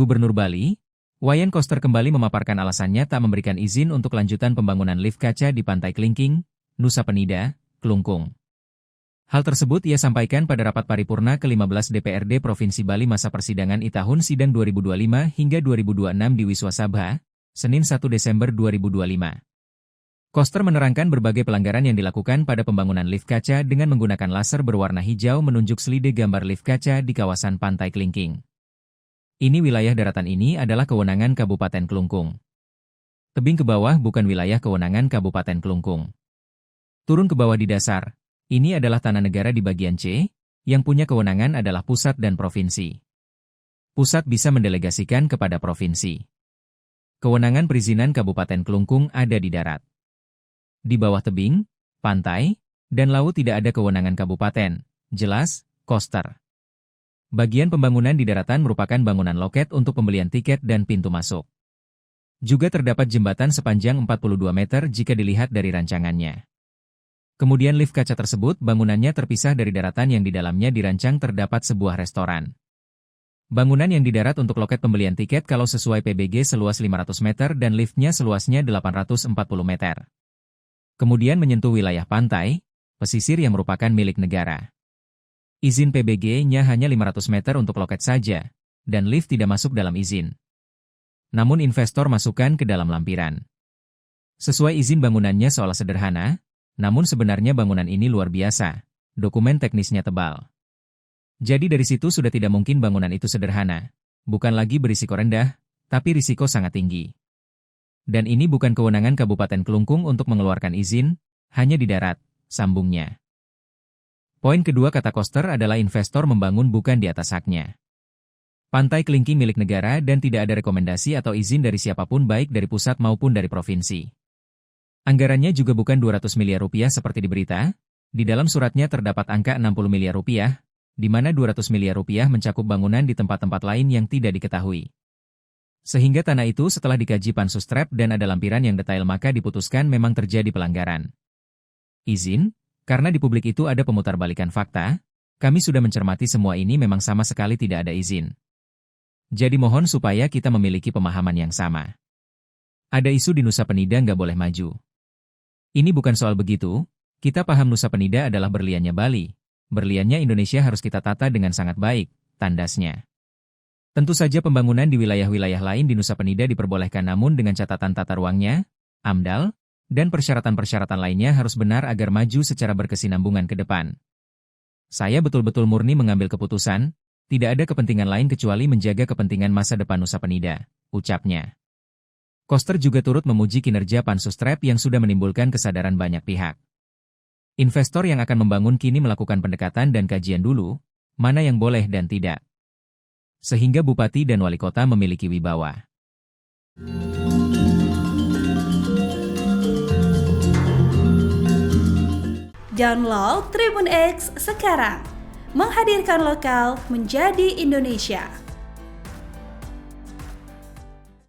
Gubernur Bali, Wayan Koster kembali memaparkan alasannya tak memberikan izin untuk lanjutan pembangunan lift kaca di Pantai Klingking, Nusa Penida, Klungkung. Hal tersebut ia sampaikan pada rapat paripurna ke-15 DPRD Provinsi Bali masa persidangan I tahun sidang 2025 hingga 2026 di Wiswa Sabha, Senin 1 Desember 2025. Koster menerangkan berbagai pelanggaran yang dilakukan pada pembangunan lift kaca dengan menggunakan laser berwarna hijau menunjuk selide gambar lift kaca di kawasan Pantai Klingking. Ini wilayah daratan ini adalah kewenangan Kabupaten Klungkung. Tebing ke bawah bukan wilayah kewenangan Kabupaten Klungkung. Turun ke bawah di dasar, ini adalah tanah negara di bagian C, yang punya kewenangan adalah pusat dan provinsi. Pusat bisa mendelegasikan kepada provinsi. Kewenangan perizinan Kabupaten Klungkung ada di darat. Di bawah tebing, pantai, dan laut tidak ada kewenangan kabupaten, jelas, Koster. Bagian pembangunan di daratan merupakan bangunan loket untuk pembelian tiket dan pintu masuk. Juga terdapat jembatan sepanjang 42 meter jika dilihat dari rancangannya. Kemudian lift kaca tersebut bangunannya terpisah dari daratan yang di dalamnya dirancang terdapat sebuah restoran. Bangunan yang di darat untuk loket pembelian tiket kalau sesuai PBG seluas 500 meter dan liftnya seluasnya 840 meter. Kemudian menyentuh wilayah pantai, pesisir yang merupakan milik negara. Izin PBG-nya hanya 500 meter untuk loket saja, dan lift tidak masuk dalam izin. Namun investor masukkan ke dalam lampiran. Sesuai izin bangunannya seolah sederhana, namun sebenarnya bangunan ini luar biasa, dokumen teknisnya tebal. Jadi dari situ sudah tidak mungkin bangunan itu sederhana, bukan lagi berisiko rendah, tapi risiko sangat tinggi. Dan ini bukan kewenangan Kabupaten Klungkung untuk mengeluarkan izin, hanya di darat, sambungnya. Poin kedua kata Koster adalah investor membangun bukan di atas haknya. Pantai Klingking milik negara dan tidak ada rekomendasi atau izin dari siapapun baik dari pusat maupun dari provinsi. Anggarannya juga bukan 200 miliar rupiah seperti di berita, di dalam suratnya terdapat angka 60 miliar rupiah, di mana 200 miliar rupiah mencakup bangunan di tempat-tempat lain yang tidak diketahui. Sehingga tanah itu setelah dikaji Pansus TREP dan ada lampiran yang detail maka diputuskan memang terjadi pelanggaran. Izin, karena di publik itu ada pemutarbalikan fakta, kami sudah mencermati semua ini memang sama sekali tidak ada izin. Jadi mohon supaya kita memiliki pemahaman yang sama. Ada isu di Nusa Penida nggak boleh maju. Ini bukan soal begitu, kita paham Nusa Penida adalah berliannya Bali, berliannya Indonesia harus kita tata dengan sangat baik, tandasnya. Tentu saja pembangunan di wilayah-wilayah lain di Nusa Penida diperbolehkan namun dengan catatan tata ruangnya, AMDAL, dan persyaratan-persyaratan lainnya harus benar agar maju secara berkesinambungan ke depan. Saya betul-betul murni mengambil keputusan, tidak ada kepentingan lain kecuali menjaga kepentingan masa depan Nusa Penida, ucapnya. Koster juga turut memuji kinerja Pansus TREP yang sudah menimbulkan kesadaran banyak pihak. Investor yang akan membangun kini melakukan pendekatan dan kajian dulu, mana yang boleh dan tidak. Sehingga bupati dan wali kota memiliki wibawa. Download Tribun X sekarang, menghadirkan lokal menjadi Indonesia.